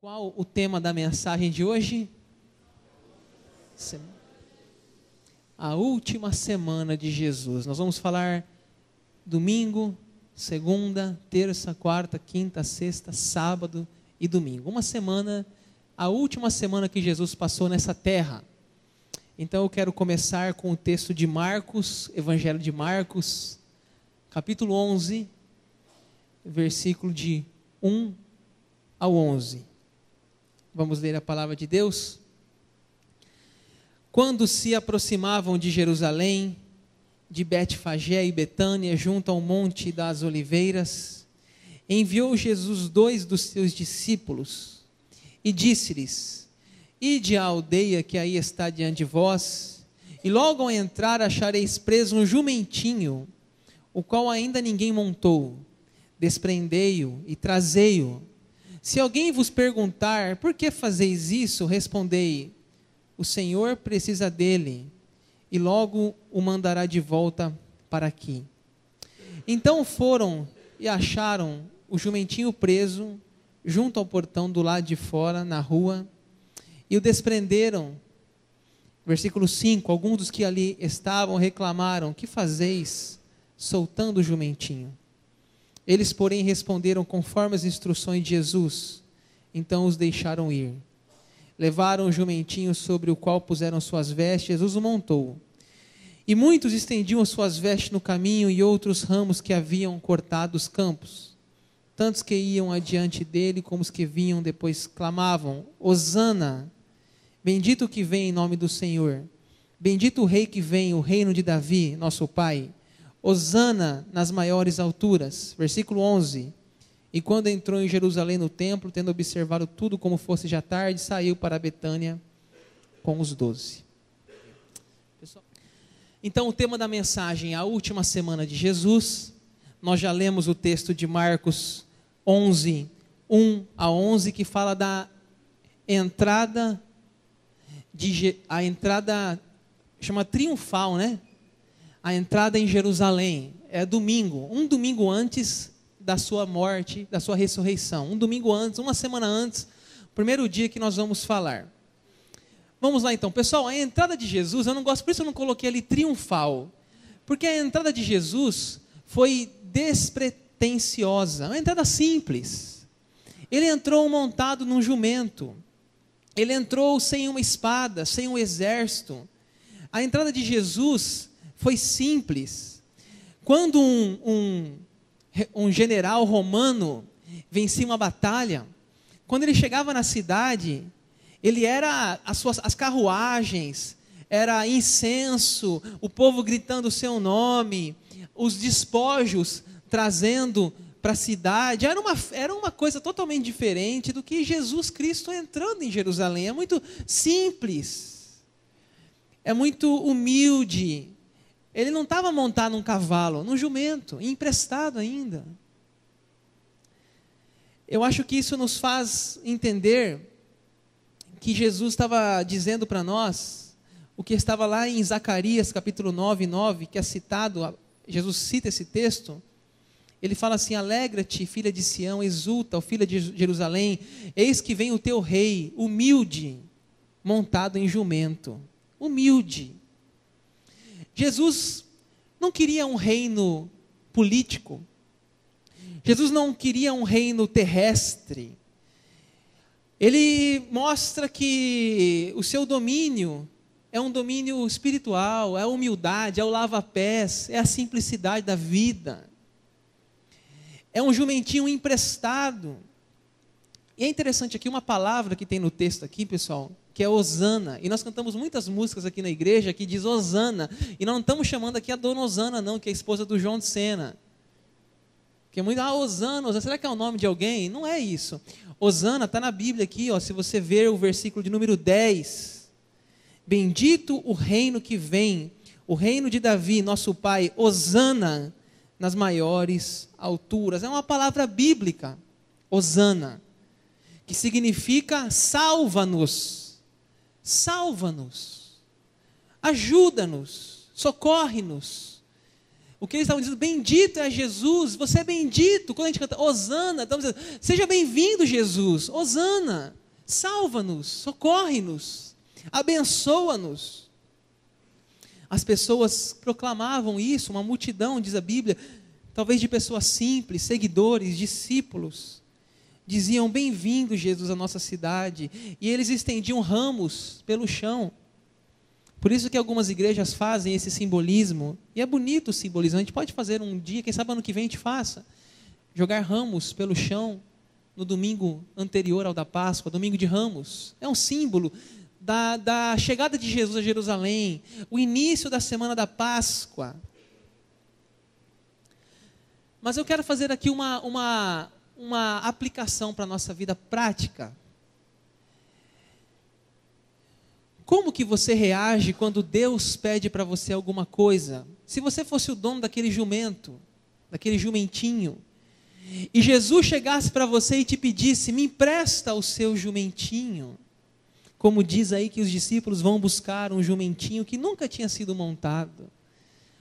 Qual o tema da mensagem de hoje? A última semana de Jesus. Nós vamos falar domingo, segunda, terça, quarta, quinta, sexta, sábado e domingo. Uma semana, a última semana que Jesus passou nessa terra. Então eu quero começar com o texto de Marcos, Evangelho de Marcos, capítulo 11, versículo de 1 ao 11. Vamos ler a palavra de Deus. Quando se aproximavam de Jerusalém, de Betfagé e Betânia, junto ao monte das Oliveiras, enviou Jesus 2 dos seus discípulos e disse-lhes: Ide à aldeia que aí está diante de vós, e logo ao entrar achareis preso um jumentinho, o qual ainda ninguém montou. Desprendei-o e trazei-o. Se alguém vos perguntar, por que fazeis isso? Respondei, o Senhor precisa dele, e logo o mandará de volta para aqui. Então foram e acharam o jumentinho preso, junto ao portão do lado de fora, na rua, e o desprenderam. Versículo 5, alguns dos que ali estavam reclamaram, que fazeis soltando o jumentinho? Eles, porém, responderam conforme as instruções de Jesus. Então os deixaram ir. Levaram o jumentinho sobre o qual puseram suas vestes. Jesus o montou. E muitos estendiam suas vestes no caminho e outros ramos que haviam cortado os campos. Tantos que iam adiante dele como os que vinham depois clamavam: Hosana, bendito o que vem em nome do Senhor. Bendito o rei que vem, o reino de Davi, nosso pai. Hosana nas maiores alturas. Versículo 11. E quando entrou em Jerusalém no templo, tendo observado tudo como fosse já tarde, saiu para Betânia com os 12. Então o tema da mensagem é a última semana de Jesus. Nós já lemos o texto de Marcos 11, 1 a 11, que fala da entrada, a entrada chama triunfal, né? A entrada em Jerusalém é domingo, um domingo antes da sua morte, da sua ressurreição. Um domingo antes, uma semana antes, primeiro dia que nós vamos falar. Vamos lá então, pessoal, a entrada de Jesus, eu não gosto, por isso eu não coloquei ali triunfal, porque a entrada de Jesus foi despretensiosa, uma entrada simples. Ele entrou montado num jumento, ele entrou sem uma espada, sem um exército. A entrada de Jesus foi simples. Quando um general romano vencia uma batalha, quando ele chegava na cidade, ele era as carruagens, era incenso, o povo gritando o seu nome, os despojos trazendo para a cidade. Era uma coisa totalmente diferente do que Jesus Cristo entrando em Jerusalém. É muito simples, é muito humilde. Ele não estava montado num cavalo, num jumento, emprestado ainda. Eu acho que isso nos faz entender que Jesus estava dizendo para nós, o que estava lá em Zacarias capítulo 9, 9, que é citado, Jesus cita esse texto, ele fala assim: alegra-te, filha de Sião, exulta, ó filha de Jerusalém, eis que vem o teu rei, humilde, montado em jumento, humilde. Jesus não queria um reino político. Jesus não queria um reino terrestre. Ele mostra que o seu domínio é um domínio espiritual, é a humildade, é o lava-pés, é a simplicidade da vida. É um jumentinho emprestado. E é interessante aqui uma palavra que tem no texto aqui, pessoal, que é Hosana, e nós cantamos muitas músicas aqui na igreja que diz Hosana, e nós não estamos chamando aqui a dona Hosana não, que é a esposa do João de Sena, que é muito, Hosana, será que é o nome de alguém? Não é isso. Hosana está na Bíblia aqui, ó, se você ver o versículo de número 10, bendito o reino que vem, o reino de Davi, nosso pai, Hosana nas maiores alturas. É uma palavra bíblica, Hosana, que significa salva-nos, salva-nos, ajuda-nos, socorre-nos. O que eles estavam dizendo, bendito é Jesus, você é bendito. Quando a gente canta, Hosana, estamos dizendo, seja bem-vindo Jesus, Hosana, salva-nos, socorre-nos, abençoa-nos. As pessoas proclamavam isso, uma multidão, diz a Bíblia, talvez de pessoas simples, seguidores, discípulos, diziam, bem-vindo Jesus à nossa cidade, e eles estendiam ramos pelo chão. Por isso que algumas igrejas fazem esse simbolismo, e é bonito o simbolismo, a gente pode fazer um dia, quem sabe ano que vem a gente faça, jogar ramos pelo chão, no domingo anterior ao da Páscoa, domingo de Ramos, é um símbolo da chegada de Jesus a Jerusalém, o início da semana da Páscoa. Mas eu quero fazer aqui uma aplicação para a nossa vida prática. Como que você reage quando Deus pede para você alguma coisa? Se você fosse o dono daquele jumento, daquele jumentinho, e Jesus chegasse para você e te pedisse, me empresta o seu jumentinho, como diz aí que os discípulos vão buscar um jumentinho que nunca tinha sido montado.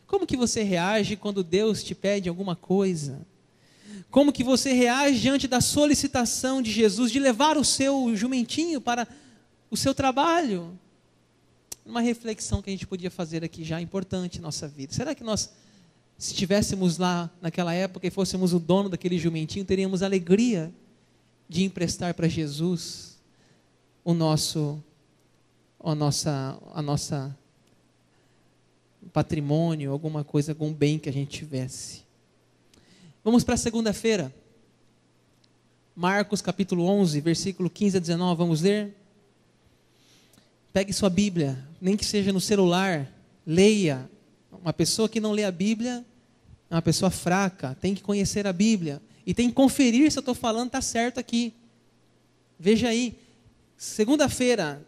Como que você reage quando Deus te pede alguma coisa? Como que você reage diante da solicitação de Jesus de levar o seu jumentinho para o seu trabalho? Uma reflexão que a gente podia fazer aqui já, importante em nossa vida. Será que nós, se estivéssemos lá naquela época e fôssemos o dono daquele jumentinho, teríamos alegria de emprestar para Jesus a nossa patrimônio, alguma coisa, algum bem que a gente tivesse? Vamos para a segunda-feira. Marcos capítulo 11, versículo 15 a 19, vamos ler? Pegue sua Bíblia, nem que seja no celular, leia. Uma pessoa que não lê a Bíblia é uma pessoa fraca, tem que conhecer a Bíblia. E tem que conferir se eu estou falando está certo aqui. Veja aí, segunda-feira,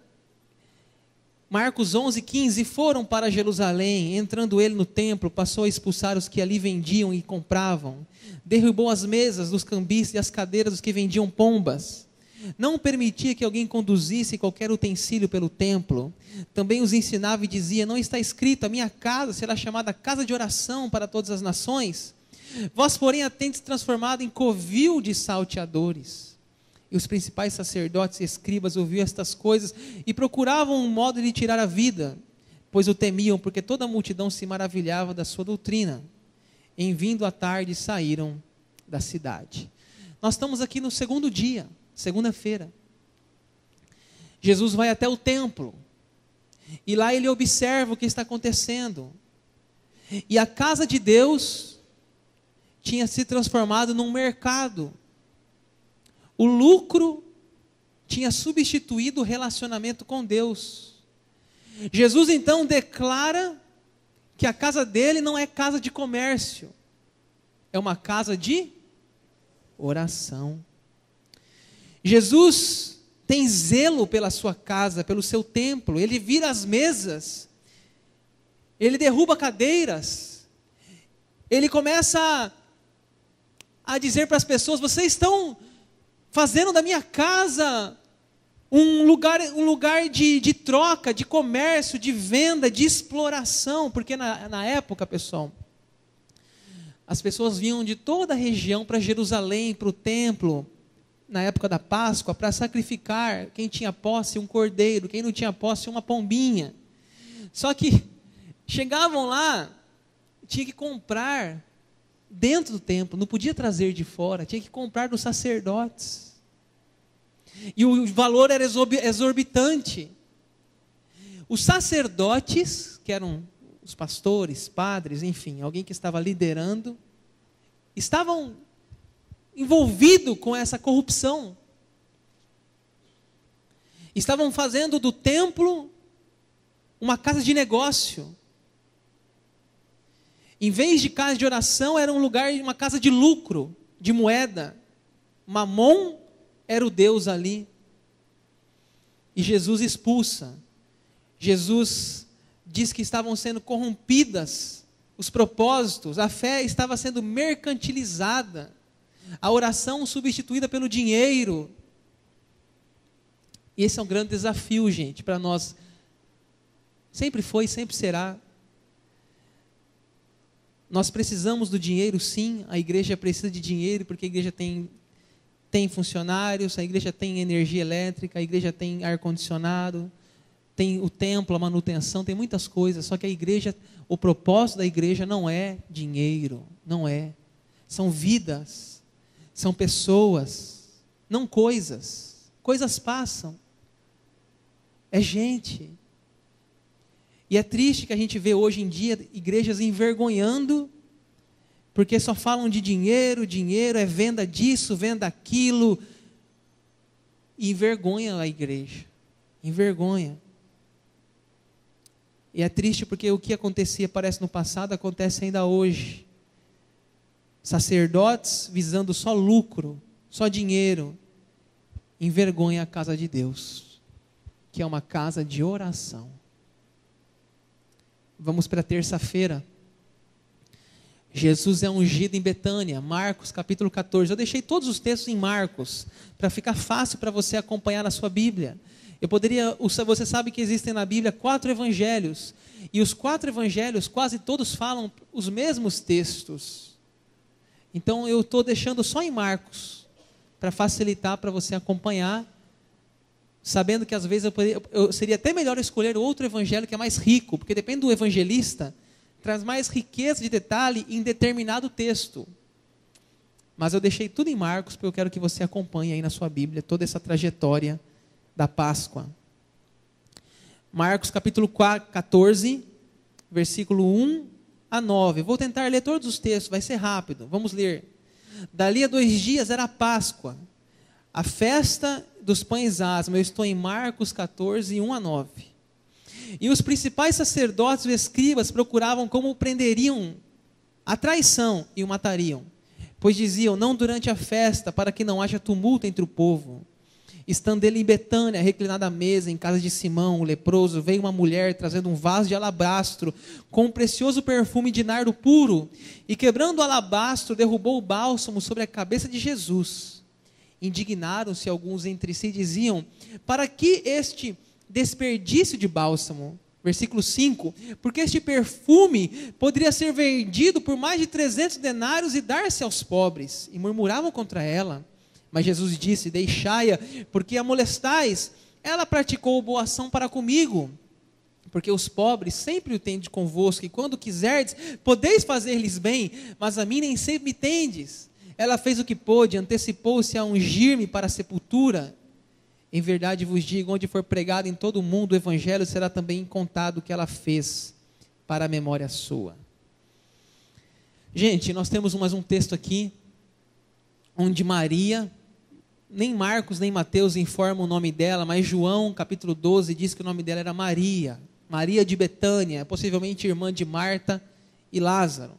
Marcos 11, 15, e foram para Jerusalém, entrando ele no templo, passou a expulsar os que ali vendiam e compravam, derrubou as mesas dos cambistas e as cadeiras dos que vendiam pombas, não permitia que alguém conduzisse qualquer utensílio pelo templo, também os ensinava e dizia, não está escrito, a minha casa será chamada casa de oração para todas as nações, vós porém a tendes transformado em covil de salteadores. E os principais sacerdotes e escribas ouviam estas coisas e procuravam um modo de lhe tirar a vida, pois o temiam, porque toda a multidão se maravilhava da sua doutrina. Em vindo à tarde, saíram da cidade. Nós estamos aqui no segundo dia, segunda-feira. Jesus vai até o templo, e lá ele observa o que está acontecendo. E a casa de Deus tinha se transformado num mercado. O lucro tinha substituído o relacionamento com Deus. Jesus então declara que a casa dele não é casa de comércio, é uma casa de oração. Jesus tem zelo pela sua casa, pelo seu templo, ele vira as mesas, ele derruba cadeiras, ele começa a dizer para as pessoas, vocês estão fazendo da minha casa um lugar de troca, de comércio, de venda, de exploração, porque na época, pessoal, as pessoas vinham de toda a região para Jerusalém, para o templo, na época da Páscoa, para sacrificar, quem tinha posse, um cordeiro, quem não tinha posse, uma pombinha. Só que chegavam lá, tinha que comprar dentro do templo, não podia trazer de fora, tinha que comprar dos sacerdotes. E o valor era exorbitante. Os sacerdotes, que eram os pastores, padres, enfim, alguém que estava liderando, estavam envolvidos com essa corrupção. Estavam fazendo do templo uma casa de negócio. Em vez de casa de oração, era um lugar, uma casa de lucro, de moeda. Mamon era o Deus ali. E Jesus expulsa. Jesus diz que estavam sendo corrompidas os propósitos, a fé estava sendo mercantilizada, a oração substituída pelo dinheiro. E esse é um grande desafio, gente, para nós. Sempre foi, sempre será. Nós precisamos do dinheiro, sim. A igreja precisa de dinheiro porque a igreja tem funcionários, a igreja tem energia elétrica, a igreja tem ar-condicionado, tem o templo, a manutenção, tem muitas coisas. Só que a igreja, o propósito da igreja não é dinheiro, não é. São vidas, são pessoas, não coisas. Coisas passam. É gente. E é triste que a gente vê hoje em dia igrejas envergonhando, porque só falam de dinheiro, dinheiro, é venda disso, venda daquilo. E envergonha a igreja. Envergonha. E é triste porque o que acontecia, parece no passado, acontece ainda hoje. Sacerdotes visando só lucro, só dinheiro, envergonha a casa de Deus, que é uma casa de oração. Vamos para a terça-feira. Jesus é ungido em Betânia, Marcos capítulo 14. Eu deixei todos os textos em Marcos, para ficar fácil para você acompanhar na sua Bíblia. Você sabe que existem na Bíblia 4 evangelhos, e os 4 evangelhos quase todos falam os mesmos textos. Então eu estou deixando só em Marcos, para facilitar para você acompanhar, sabendo que às vezes seria até melhor escolher outro evangelho que é mais rico, porque depende do evangelista, traz mais riqueza de detalhe em determinado texto. Mas eu deixei tudo em Marcos, porque eu quero que você acompanhe aí na sua Bíblia toda essa trajetória da Páscoa. Marcos capítulo 14, versículo 1 a 9. Vou tentar ler todos os textos, vai ser rápido. Vamos ler. Dali a 2 dias era a Páscoa, a festa dos pães asmos. Eu estou em Marcos 14, 1 a 9. E os principais sacerdotes e escribas procuravam como o prenderiam a traição e o matariam. Pois diziam, não durante a festa, para que não haja tumulto entre o povo. Estando ele em Betânia, reclinado à mesa, em casa de Simão, o leproso, veio uma mulher trazendo um vaso de alabastro, com um precioso perfume de nardo puro, e quebrando o alabastro, derrubou o bálsamo sobre a cabeça de Jesus. Indignaram-se alguns entre si e diziam, para que este desperdício de bálsamo? Versículo 5, porque este perfume poderia ser vendido por mais de 300 denários e dar-se aos pobres. E murmuravam contra ela. Mas Jesus disse, deixai-a, porque a molestais. Ela praticou boa ação para comigo, porque os pobres sempre o tendes convosco, e quando quiserdes, podeis fazer-lhes bem, mas a mim nem sempre me tendes. Ela fez o que pôde, antecipou-se a ungir-me para a sepultura. Em verdade vos digo, onde for pregado em todo o mundo o evangelho, será também contado o que ela fez para a memória sua. Gente, nós temos mais um texto aqui, onde Maria, nem Marcos nem Mateus informam o nome dela, mas João, capítulo 12, diz que o nome dela era Maria, Maria de Betânia, possivelmente irmã de Marta e Lázaro.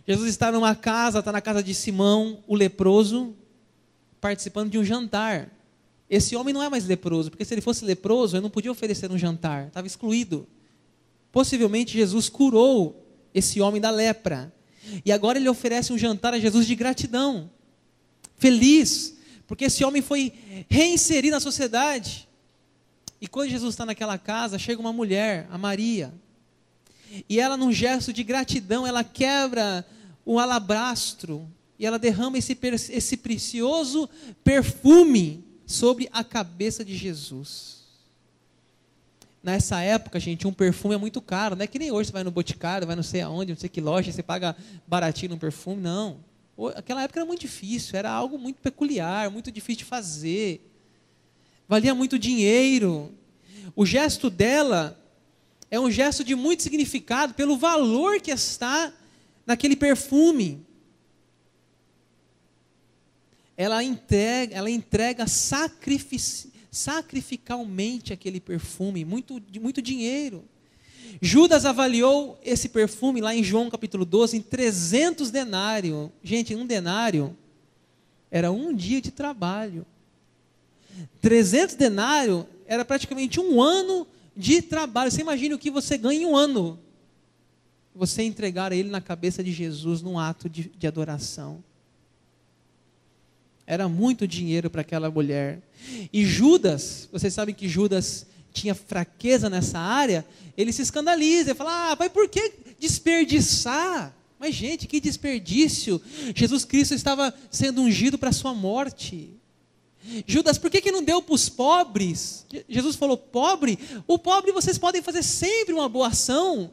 Jesus está numa casa, está na casa de Simão, o leproso, participando de um jantar. Esse homem não é mais leproso, porque se ele fosse leproso, ele não podia oferecer um jantar, estava excluído. Possivelmente Jesus curou esse homem da lepra, e agora ele oferece um jantar a Jesus de gratidão, feliz, porque esse homem foi reinserido na sociedade. E quando Jesus está naquela casa, chega uma mulher, a Maria, e ela, num gesto de gratidão, ela quebra o alabastro, e ela derrama esse precioso perfume sobre a cabeça de Jesus. Nessa época, gente, um perfume é muito caro, não é que nem hoje você vai no Boticário, vai não sei aonde, não sei que loja, você paga baratinho no perfume, não. Aquela época era muito difícil, era algo muito peculiar, muito difícil de fazer, valia muito dinheiro. O gesto dela é um gesto de muito significado, pelo valor que está naquele perfume. Ela entrega sacrificalmente aquele perfume, muito dinheiro. Judas avaliou esse perfume lá em João capítulo 12 em 300 denários. Gente, um denário era um dia de trabalho. 300 denários era praticamente um ano de trabalho. Você imagina o que você ganha em um ano. Você entregar ele na cabeça de Jesus num ato de adoração. Era muito dinheiro para aquela mulher. E Judas, vocês sabem que Judas tinha fraqueza nessa área, ele se escandaliza, ele fala, mas por que desperdiçar. Mas, gente, que desperdício! Jesus Cristo estava sendo ungido para a sua morte. Judas, por que não deu para os pobres? Jesus falou, pobre? O pobre vocês podem fazer sempre uma boa ação,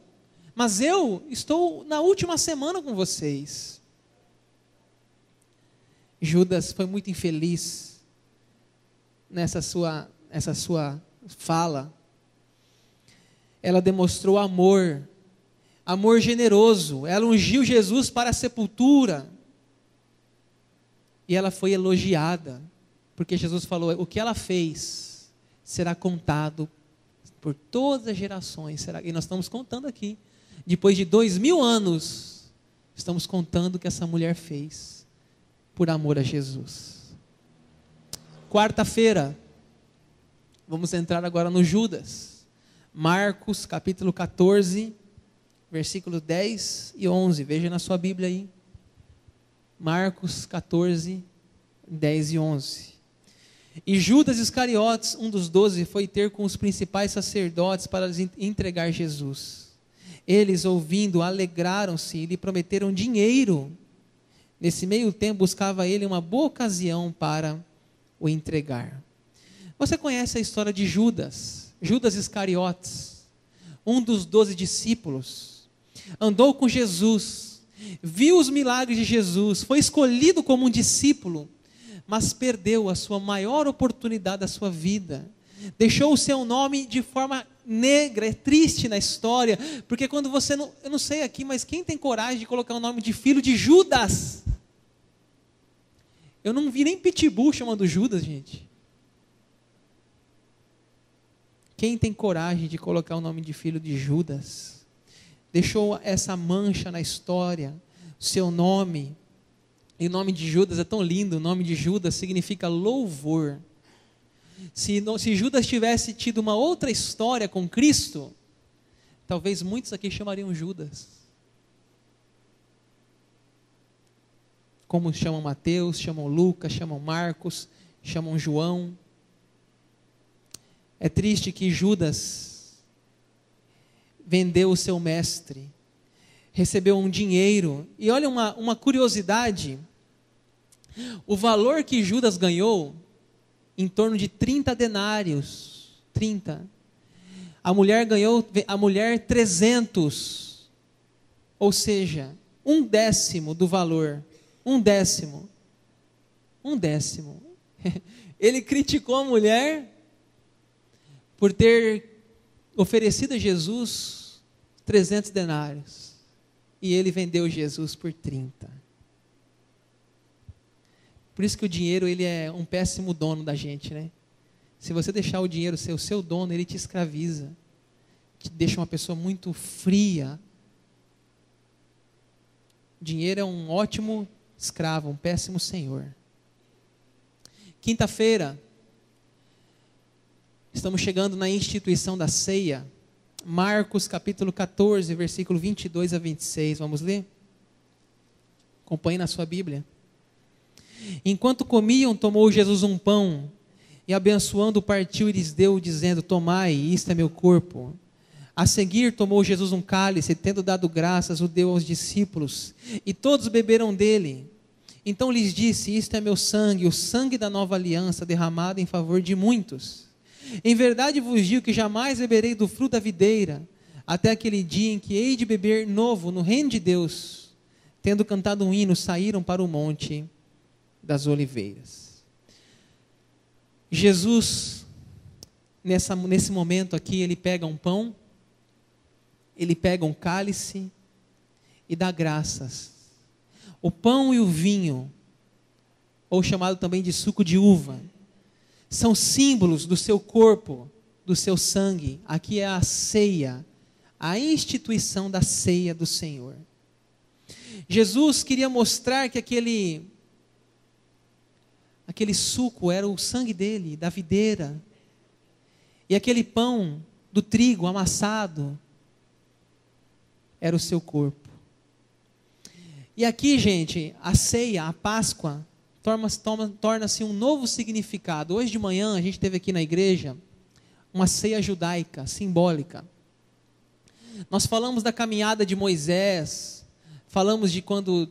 mas eu estou na última semana com vocês. Judas foi muito infeliz nessa sua fala. Ela demonstrou amor generoso. Ela ungiu Jesus para a sepultura. E ela foi elogiada, porque Jesus falou, o que ela fez será contado por todas as gerações. E nós estamos contando aqui, depois de 2000 anos, estamos contando o que essa mulher fez, por amor a Jesus. Quarta-feira, vamos entrar agora no Judas. Marcos, capítulo 14, versículos 10 e 11. Veja na sua Bíblia aí. Marcos 14, 10 e 11. E Judas Iscariotes, um dos 12, foi ter com os principais sacerdotes para lhes entregar Jesus. Eles, ouvindo, alegraram-se e lhe prometeram dinheiro. Nesse meio tempo, buscava ele uma boa ocasião para o entregar. Você conhece a história de Judas Iscariotes, um dos 12 discípulos. Andou com Jesus, viu os milagres de Jesus, foi escolhido como um discípulo, mas perdeu a sua maior oportunidade da sua vida. Deixou o seu nome de forma negra, é triste na história, porque quando você não, eu não sei aqui, mas quem tem coragem de colocar o nome de filho de Judas? Eu não vi nem Pitbull chamando Judas, gente. Quem tem coragem de colocar o nome de filho de Judas? Deixou essa mancha na história, seu nome. E o nome de Judas é tão lindo, o nome de Judas significa louvor. Se Judas tivesse tido uma outra história com Cristo, talvez muitos aqui chamariam Judas. Como chamam Mateus, chamam Lucas, chamam Marcos, chamam João. É triste que Judas vendeu o seu mestre, recebeu um dinheiro. E olha uma curiosidade, o valor que Judas ganhou, em torno de 30 denários, 30. A mulher ganhou, 300, ou seja, 1/10 do valor, 1/10. Ele criticou a mulher por ter oferecido a Jesus 300 denários, e ele vendeu Jesus por 30. Por isso que o dinheiro, ele é um péssimo dono da gente, né? Se você deixar o dinheiro ser o seu dono, ele te escraviza, te deixa uma pessoa muito fria. O dinheiro é um ótimo escravo, um péssimo senhor. Quinta-feira, estamos chegando na instituição da ceia. Marcos capítulo 14, versículo 22 a 26. Vamos ler? Acompanhe na sua Bíblia. Enquanto comiam, tomou Jesus um pão e, abençoando, partiu e lhes deu, dizendo: tomai, isto é meu corpo. A seguir, tomou Jesus um cálice, tendo dado graças, o deu aos discípulos, e todos beberam dele. Então lhes disse: isto é meu sangue, o sangue da nova aliança, derramado em favor de muitos. Em verdade vos digo que jamais beberei do fruto da videira, até aquele dia em que hei de beber novo no reino de Deus. Tendo cantado um hino, saíram para o monte das Oliveiras. Jesus, nesse momento aqui, ele pega um pão, ele pega um cálice e dá graças. O pão e o vinho, ou chamado também de suco de uva, são símbolos do seu corpo, do seu sangue. Aqui é a ceia, a instituição da ceia do Senhor. Jesus queria mostrar que aquele suco era o sangue dele, da videira. E aquele pão do trigo amassado era o seu corpo. E aqui, gente, a ceia, a Páscoa, torna-se um novo significado. Hoje de manhã, a gente teve aqui na igreja uma ceia judaica, simbólica. Nós falamos da caminhada de Moisés, falamos de quando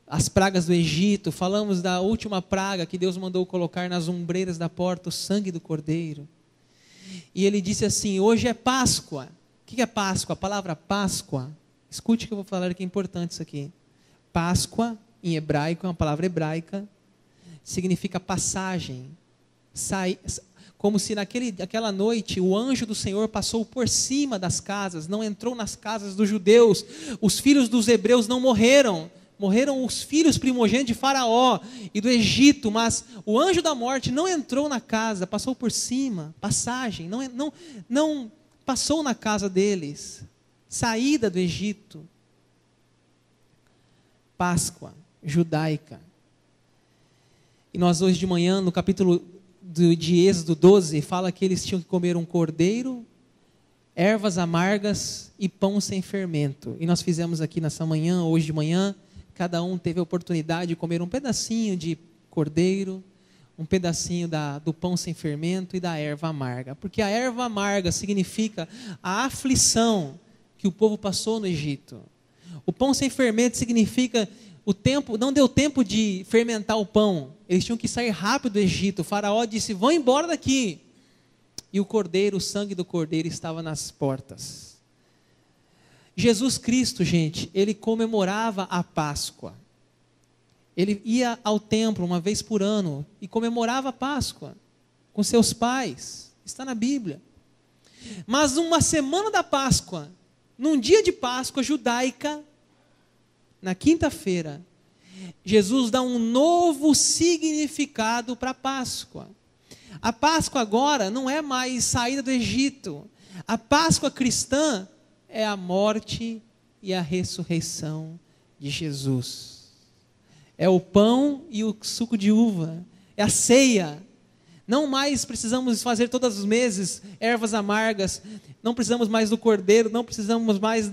as pragas do Egito, falamos da última praga que Deus mandou colocar nas ombreiras da porta, o sangue do cordeiro. E ele disse assim: hoje é Páscoa. O que é Páscoa? A palavra Páscoa, escute o que eu vou falar que é importante isso aqui. Páscoa, em hebraico, é uma palavra hebraica, significa passagem. Como se naquela noite o anjo do Senhor passou por cima das casas, não entrou nas casas dos judeus. Os filhos dos hebreus não morreram. Morreram os filhos primogênitos de Faraó e do Egito, mas o anjo da morte não entrou na casa, passou por cima, passagem, não passou na casa deles, saída do Egito. Páscoa judaica. E nós hoje de manhã, no capítulo de Êxodo 12, fala que eles tinham que comer um cordeiro, ervas amargas e pão sem fermento. E nós fizemos aqui nessa manhã, hoje de manhã, cada um teve a oportunidade de comer um pedacinho de cordeiro, um pedacinho do pão sem fermento e da erva amarga. Porque a erva amarga significa a aflição que o povo passou no Egito. O pão sem fermento significa não deu tempo de fermentar o pão. Eles tinham que sair rápido do Egito. O faraó disse: vão embora daqui. E o sangue do cordeiro estava nas portas. Jesus Cristo, gente, ele comemorava a Páscoa. Ele ia ao templo uma vez por ano e comemorava a Páscoa com seus pais. Está na Bíblia. Mas uma semana da Páscoa, num dia de Páscoa judaica, na quinta-feira, Jesus dá um novo significado para a Páscoa. A Páscoa agora não é mais saída do Egito. A Páscoa cristã é a morte e a ressurreição de Jesus. É o pão e o suco de uva. É a ceia. Não mais precisamos fazer todos os meses ervas amargas. Não precisamos mais do cordeiro. Não precisamos mais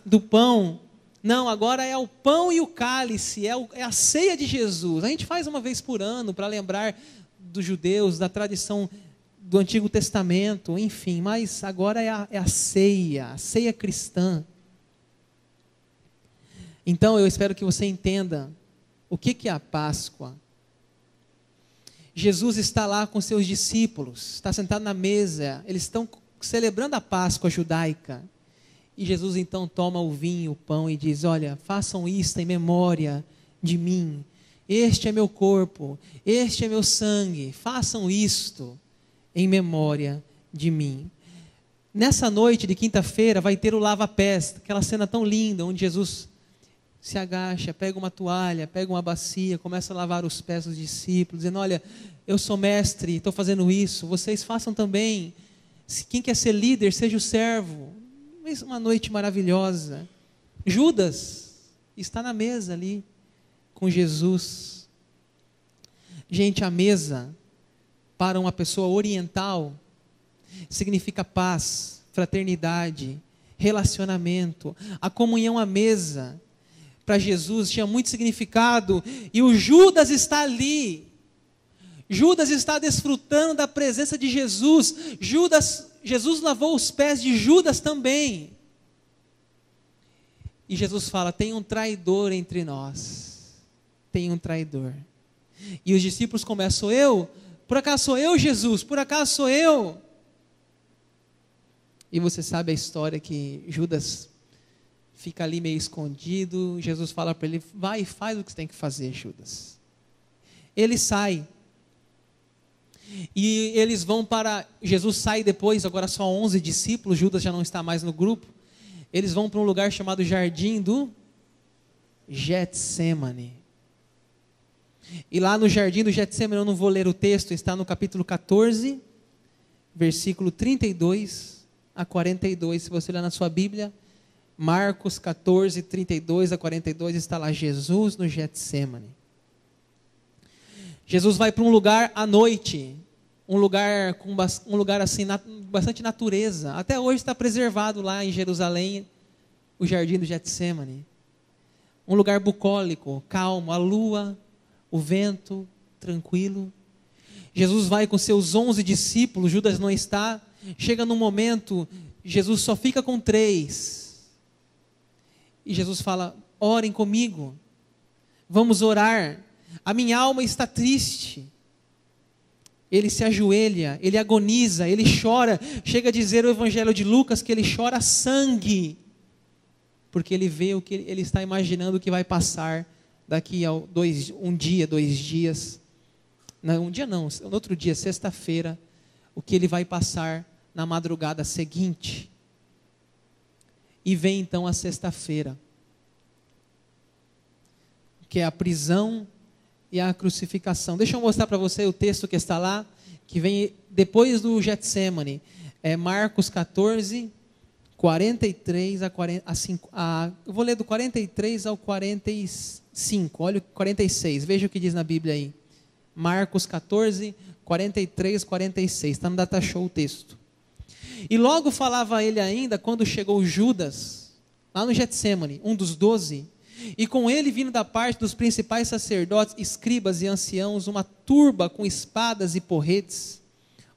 do pão. Não, agora é o pão e o cálice. É a ceia de Jesus. A gente faz uma vez por ano para lembrar dos judeus, da tradição do Antigo Testamento, enfim, mas agora é a ceia cristã. Então eu espero que você entenda o que é a Páscoa. Jesus está lá com seus discípulos, está sentado na mesa, eles estão celebrando a Páscoa judaica. E Jesus então toma o vinho, o pão e diz: olha, façam isto em memória de mim. Este é meu corpo, este é meu sangue, façam isto em memória de mim. Nessa noite de quinta-feira vai ter o lava-pés, aquela cena tão linda, onde Jesus se agacha, pega uma toalha, pega uma bacia, começa a lavar os pés dos discípulos, dizendo: olha, eu sou mestre, estou fazendo isso, vocês façam também. Quem quer ser líder, seja o servo. Uma noite maravilhosa. Judas está na mesa ali com Jesus. Gente, a mesa para uma pessoa oriental significa paz, fraternidade, relacionamento. A comunhão à mesa para Jesus tinha muito significado, e o Judas está ali. Judas está desfrutando da presença de Jesus. Jesus lavou os pés de Judas também. E Jesus fala: tem um traidor entre nós. Tem um traidor. E os discípulos começam: por acaso sou eu, Jesus? Por acaso sou eu? E você sabe a história que Judas fica ali meio escondido. Jesus fala para ele: vai e faz o que você tem que fazer, Judas. Ele sai. E eles vão Jesus sai depois, agora só 11 discípulos, Judas já não está mais no grupo. Eles vão para um lugar chamado Jardim do Getsêmani. E lá no Jardim do Getsêmani, eu não vou ler o texto, está no capítulo 14, versículo 32 a 42. Se você olhar na sua Bíblia, Marcos 14, 32 a 42, está lá Jesus no Getsêmani. Jesus vai para um lugar à noite, um lugar assim, bastante natureza. Até hoje está preservado lá em Jerusalém, o Jardim do Getsêmani. Um lugar bucólico, calmo, a lua, o vento, tranquilo. Jesus vai com seus 11 discípulos, Judas não está. Chega num momento Jesus só fica com 3. E Jesus fala: orem comigo, vamos orar, a minha alma está triste. Ele se ajoelha, ele agoniza, ele chora. Chega a dizer o Evangelho de Lucas que ele chora sangue, porque ele vê o que ele está imaginando que vai passar daqui a 1 dia, 2 dias. Não, um dia não, no outro dia, sexta-feira, o que ele vai passar na madrugada seguinte. E vem então a sexta-feira, que é a prisão e a crucificação. Deixa eu mostrar para você o texto que está lá, que vem depois do Getsemane. É Marcos 14, 43 a 45. Eu vou ler do 43 ao 45. Olha o 46. Veja o que diz na Bíblia aí. Marcos 14, 43, 46. Está no Data Show o texto. E logo falava ele ainda quando chegou Judas, lá no Getsemane, um dos 12, e com ele vindo da parte dos principais sacerdotes, escribas e anciãos, uma turba com espadas e porretes.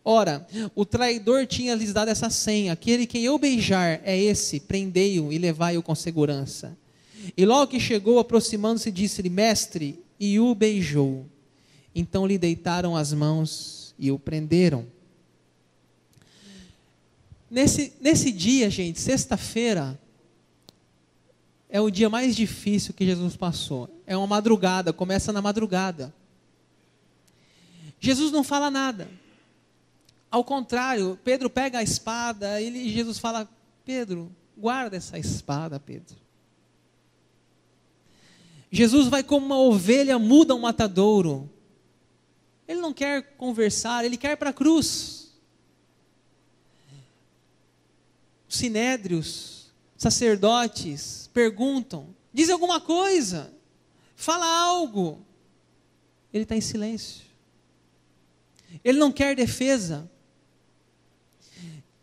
Ora, o traidor tinha lhes dado essa senha: aquele quem eu beijar é esse, prendei-o e levai-o com segurança. E logo que chegou, aproximando-se, disse-lhe: mestre, e o beijou. Então lhe deitaram as mãos e o prenderam. Nesse dia, gente, sexta-feira, é o dia mais difícil que Jesus passou. É uma madrugada, começa na madrugada. Jesus não fala nada. Ao contrário, Pedro pega a espada, e Jesus fala: Pedro, guarda essa espada, Pedro. Jesus vai como uma ovelha muda a um matadouro. Ele não quer conversar, ele quer ir para a cruz. Sinédrios, sacerdotes, perguntam: diz alguma coisa, fala algo. Ele está em silêncio. Ele não quer defesa.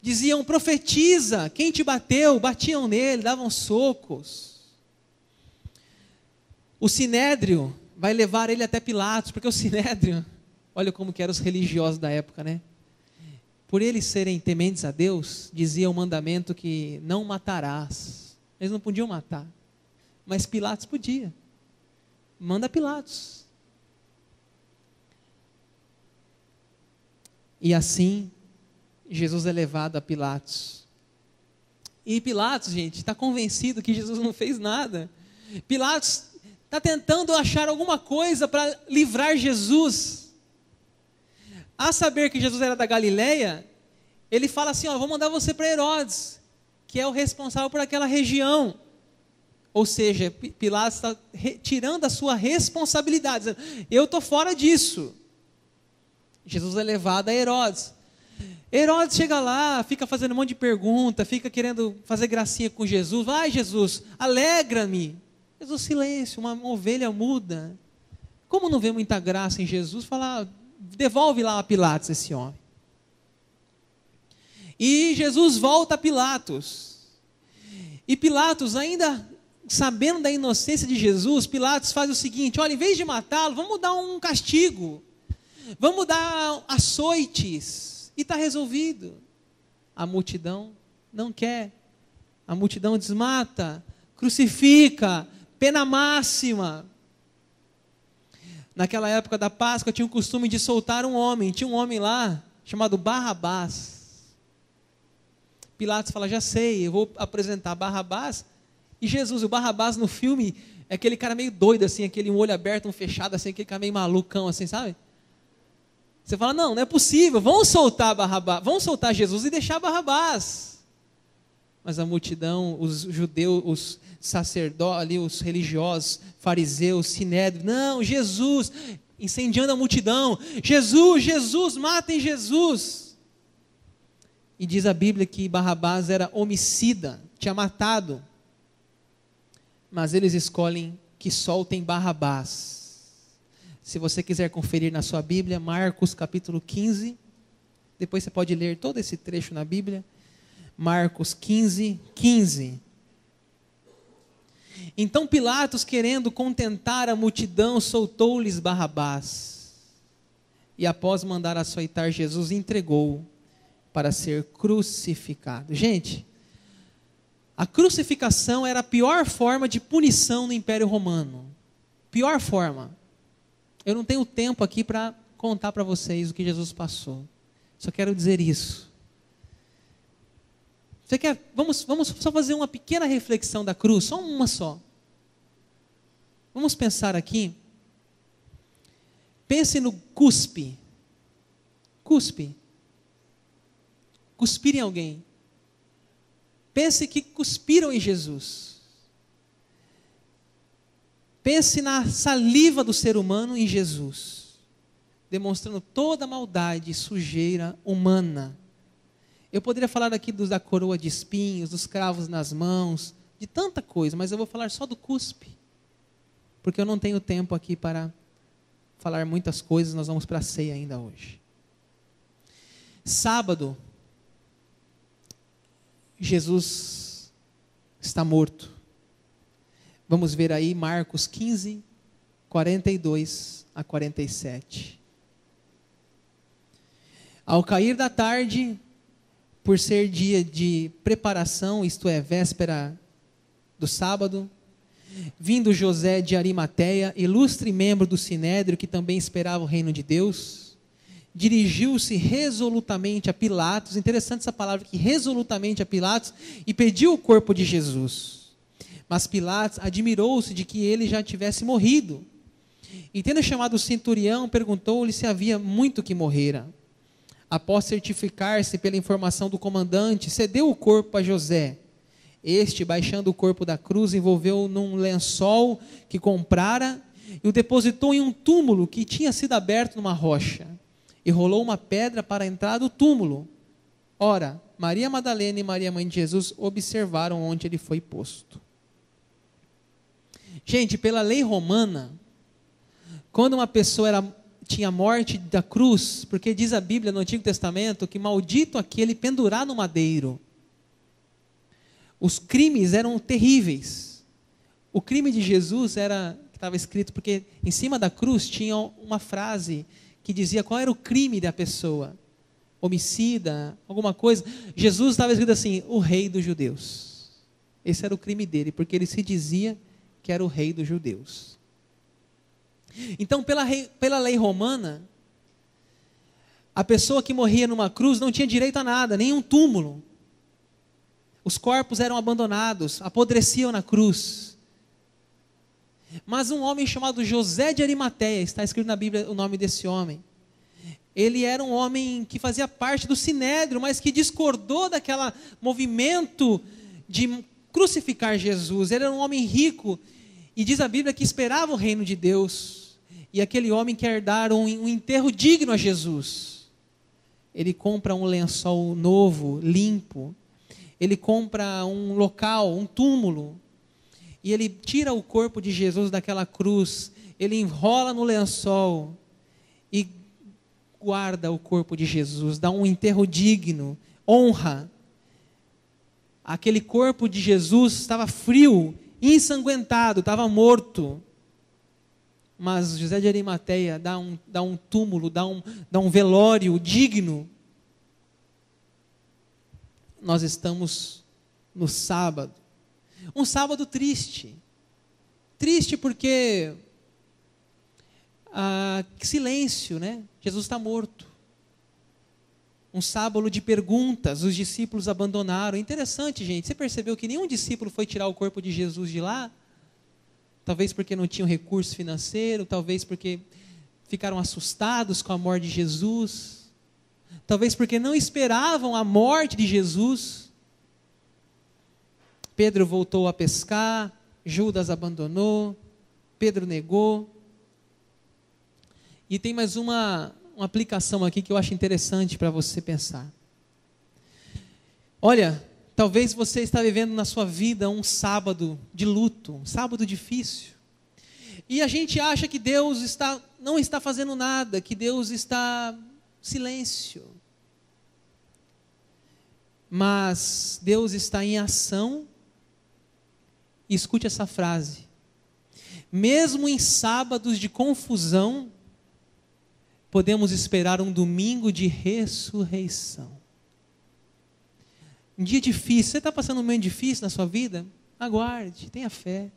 Diziam: profetiza, quem te bateu? Batiam nele, davam socos. O sinédrio vai levar ele até Pilatos, porque o sinédrio, olha como que eram os religiosos da época, né? Por eles serem tementes a Deus, dizia o mandamento que não matarás. Eles não podiam matar, mas Pilatos podia. Manda Pilatos. E assim, Jesus é levado a Pilatos. E Pilatos, gente, está convencido que Jesus não fez nada. Pilatos está tentando achar alguma coisa para livrar Jesus. A saber que Jesus era da Galileia, ele fala assim: vou mandar você para Herodes, que é o responsável por aquela região. Ou seja, Pilatos está tirando a sua responsabilidade, dizendo: eu estou fora disso. Jesus é levado a Herodes. Herodes chega lá, fica fazendo um monte de pergunta, fica querendo fazer gracinha com Jesus. Vai, Jesus, alegra-me. Jesus, silêncio, uma ovelha muda. Como não vê muita graça em Jesus, fala: devolve lá a Pilatos esse homem. E Jesus volta a Pilatos. E Pilatos, ainda sabendo da inocência de Jesus, Pilatos faz o seguinte: olha, em vez de matá-lo, vamos dar um castigo. Vamos dar açoites. E está resolvido. A multidão não quer. A multidão desmata, crucifica, pena máxima. Naquela época da Páscoa tinha o costume de soltar um homem. Tinha um homem lá chamado Barrabás. Pilatos fala: já sei, eu vou apresentar Barrabás e Jesus. O Barrabás no filme é aquele cara meio doido assim, aquele um olho aberto, um fechado assim, aquele cara meio malucão assim, sabe? Você fala: não é possível, vamos soltar Barrabás, vamos soltar Jesus e deixar Barrabás. Mas a multidão, os judeus, os sacerdotes ali, os religiosos, fariseus, sinédrios: não, Jesus, incendiando a multidão: Jesus, Jesus, matem Jesus. E diz a Bíblia que Barrabás era homicida, tinha matado. Mas eles escolhem que soltem Barrabás. Se você quiser conferir na sua Bíblia, Marcos capítulo 15, depois você pode ler todo esse trecho na Bíblia. Marcos 15, 15. Então Pilatos, querendo contentar a multidão, soltou-lhes Barrabás. E após mandar açoitar Jesus, entregou. para ser crucificado. Gente, a crucificação era a pior forma de punição no Império Romano. Pior forma. Eu não tenho tempo aqui para contar para vocês o que Jesus passou. Só quero dizer isso. Vamos só fazer uma pequena reflexão da cruz, só uma só. Vamos pensar aqui. Pense no cuspe. Cuspe. Cuspir em alguém. Pense que cuspiram em Jesus. Pense na saliva do ser humano em Jesus, demonstrando toda a maldade e sujeira humana. Eu poderia falar aqui da coroa de espinhos, dos cravos nas mãos, de tanta coisa, mas eu vou falar só do cuspe, porque eu não tenho tempo aqui para falar muitas coisas, nós vamos para a ceia ainda hoje. Sábado, Jesus está morto. Vamos ver aí Marcos 15, 42 a 47. Ao cair da tarde, por ser dia de preparação, isto é, véspera do sábado, vindo José de Arimateia, ilustre membro do Sinédrio, que também esperava o reino de Deus, dirigiu-se resolutamente a Pilatos, interessante essa palavra aqui, resolutamente a Pilatos, e pediu o corpo de Jesus. Mas Pilatos admirou-se de que ele já tivesse morrido. E tendo chamado o centurião, perguntou-lhe se havia muito que morrera. Após certificar-se pela informação do comandante, cedeu o corpo a José. Este, baixando o corpo da cruz, envolveu-o num lençol que comprara e o depositou em um túmulo que tinha sido aberto numa rocha. E rolou uma pedra para a entrada do túmulo. Ora, Maria Madalena e Maria, mãe de Jesus, observaram onde ele foi posto. Gente, pela lei romana, quando uma pessoa tinha morte da cruz, porque diz a Bíblia no Antigo Testamento que maldito aquele pendurado no madeiro. Os crimes eram terríveis. O crime de Jesus estava escrito porque em cima da cruz tinha uma frase que dizia qual era o crime da pessoa. Homicida, alguma coisa. Jesus estava escrito assim, o rei dos judeus. Esse era o crime dele, porque ele se dizia que era o rei dos judeus. Então, pela lei romana, a pessoa que morria numa cruz não tinha direito a nada, nenhum túmulo. Os corpos eram abandonados, apodreciam na cruz. Mas um homem chamado José de Arimateia, está escrito na Bíblia o nome desse homem. Ele era um homem que fazia parte do Sinédrio, mas que discordou daquele movimento de crucificar Jesus. Ele era um homem rico e diz a Bíblia que esperava o reino de Deus. E aquele homem quer dar um enterro digno a Jesus. Ele compra um lençol novo, limpo. Ele compra um local, um túmulo. E ele tira o corpo de Jesus daquela cruz. Ele enrola no lençol e guarda o corpo de Jesus. Dá um enterro digno, honra. Aquele corpo de Jesus estava frio, ensanguentado, estava morto. Mas José de Arimateia dá um túmulo, dá um velório digno. Nós estamos no sábado. Um sábado triste. Triste porque silêncio, né? Jesus está morto. Um sábado de perguntas, os discípulos abandonaram. Interessante, gente, você percebeu que nenhum discípulo foi tirar o corpo de Jesus de lá? Talvez porque não tinham recurso financeiro, talvez porque ficaram assustados com a morte de Jesus, talvez porque não esperavam a morte de Jesus. Pedro voltou a pescar, Judas abandonou, Pedro negou. E tem mais uma aplicação aqui que eu acho interessante para você pensar. Olha, talvez você está vivendo na sua vida um sábado de luto, um sábado difícil. E a gente acha que Deus não está fazendo nada, que Deus está em silêncio. Mas Deus está em ação. E escute essa frase. Mesmo em sábados de confusão, podemos esperar um domingo de ressurreição. Um dia difícil. Você está passando um momento difícil na sua vida? Aguarde, tenha fé.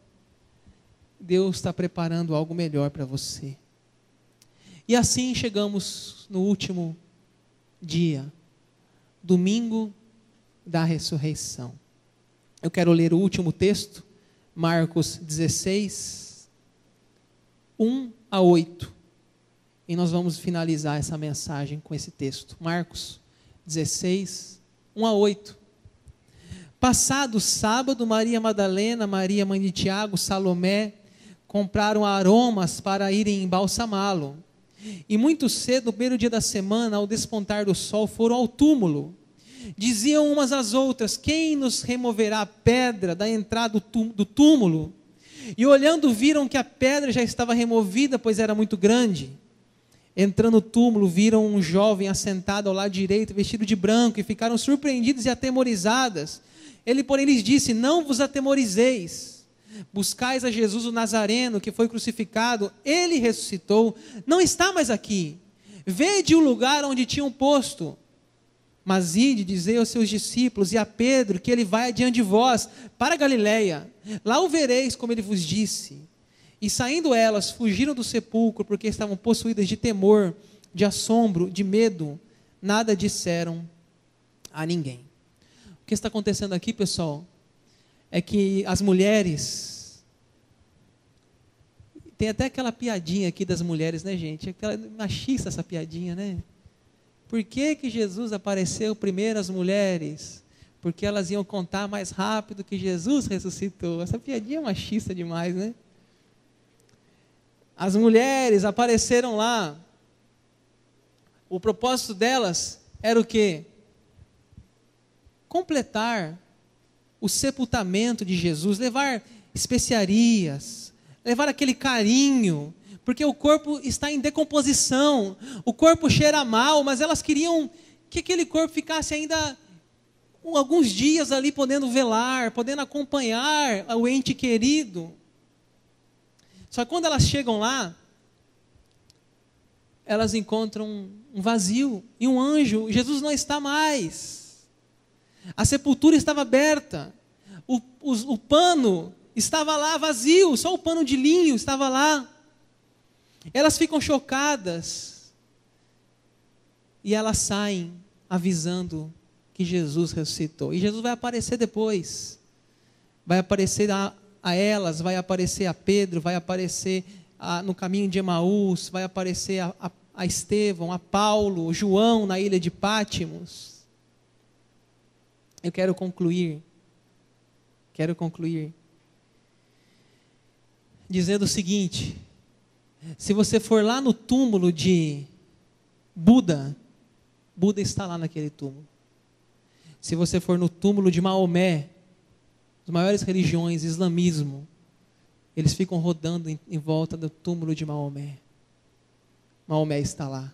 Deus está preparando algo melhor para você. E assim chegamos no último dia, domingo da ressurreição. Eu quero ler o último texto, Marcos 16, 1 a 8. E nós vamos finalizar essa mensagem com esse texto. Marcos 16, 1 a 8. Passado o sábado, Maria Madalena, Maria mãe de Tiago, Salomé, compraram aromas para irem embalsamá-lo. E muito cedo, no primeiro dia da semana, ao despontar do sol, foram ao túmulo. Diziam umas às outras: quem nos removerá a pedra da entrada do túmulo? E olhando, viram que a pedra já estava removida, pois era muito grande. Entrando no túmulo, viram um jovem assentado ao lado direito, vestido de branco, e ficaram surpreendidos e atemorizadas. Ele, porém, lhes disse: não vos atemorizeis. Buscais a Jesus o Nazareno, que foi crucificado. Ele ressuscitou, não está mais aqui. Vede o lugar onde tinham posto. Mas ide, dizei aos seus discípulos e a Pedro, que ele vai adiante de vós, para Galiléia. Lá o vereis, como ele vos disse. E saindo elas, fugiram do sepulcro, porque estavam possuídas de temor, de assombro, de medo. Nada disseram a ninguém. O que está acontecendo aqui, pessoal, é que as mulheres, tem até aquela piadinha aqui das mulheres, né, gente? Aquela machista essa piadinha, né? Por que Jesus apareceu primeiro às mulheres? Porque elas iam contar mais rápido que Jesus ressuscitou. Essa piadinha é machista demais, né? As mulheres apareceram lá. O propósito delas era o quê? Completar o sepultamento de Jesus, levar especiarias, levar aquele carinho, porque o corpo está em decomposição, o corpo cheira mal, mas elas queriam que aquele corpo ficasse ainda alguns dias ali podendo velar, podendo acompanhar o ente querido. Só que quando elas chegam lá, elas encontram um vazio e um anjo. Jesus não está mais. A sepultura estava aberta, o pano estava lá vazio, só o pano de linho estava lá. Elas ficam chocadas e elas saem avisando que Jesus ressuscitou. E Jesus vai aparecer depois, vai aparecer a elas, vai aparecer a Pedro, vai aparecer no caminho de Emaús, vai aparecer a Estevão, a Paulo, João na ilha de Pátimos. Eu quero concluir dizendo o seguinte: se você for lá no túmulo de Buda, Buda está lá naquele túmulo. Se você for no túmulo de Maomé, as maiores religiões, islamismo, eles ficam rodando em volta do túmulo de Maomé. Maomé está lá.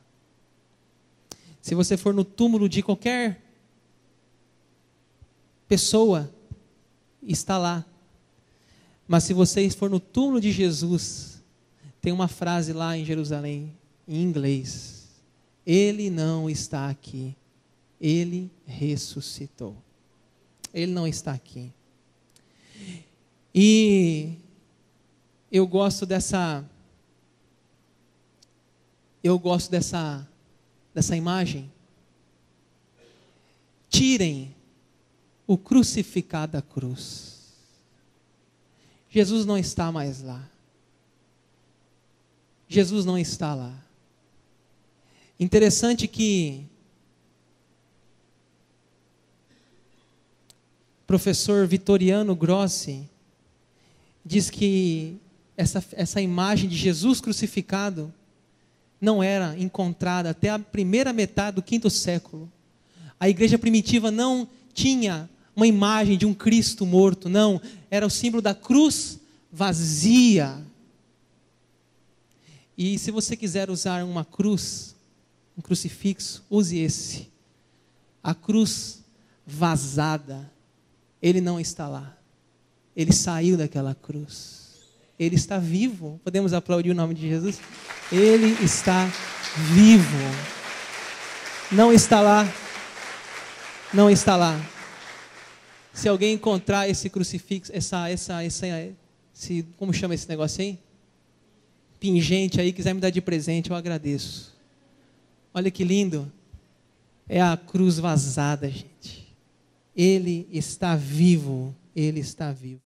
Se você for no túmulo de qualquer pessoa, está lá. Mas se você for no túmulo de Jesus, tem uma frase lá em Jerusalém, em inglês: ele não está aqui, ele ressuscitou. Ele não está aqui. E eu gosto dessa imagem. Tirem o crucificado da cruz. Jesus não está mais lá. Jesus não está lá. Interessante que o professor Vittoriano Grossi diz que essa imagem de Jesus crucificado não era encontrada até a primeira metade do 5º século. A igreja primitiva não tinha uma imagem de um Cristo morto, não. Era o símbolo da cruz vazia. E se você quiser usar uma cruz, um crucifixo, use esse. A cruz vazada. Ele não está lá. Ele saiu daquela cruz. Ele está vivo. Podemos aplaudir o nome de Jesus? Ele está vivo. Não está lá. Não está lá. Se alguém encontrar esse crucifixo, como chama esse negócio aí? Pingente aí, quiser me dar de presente, eu agradeço. Olha que lindo. É a cruz vazada, gente. Ele está vivo. Ele está vivo.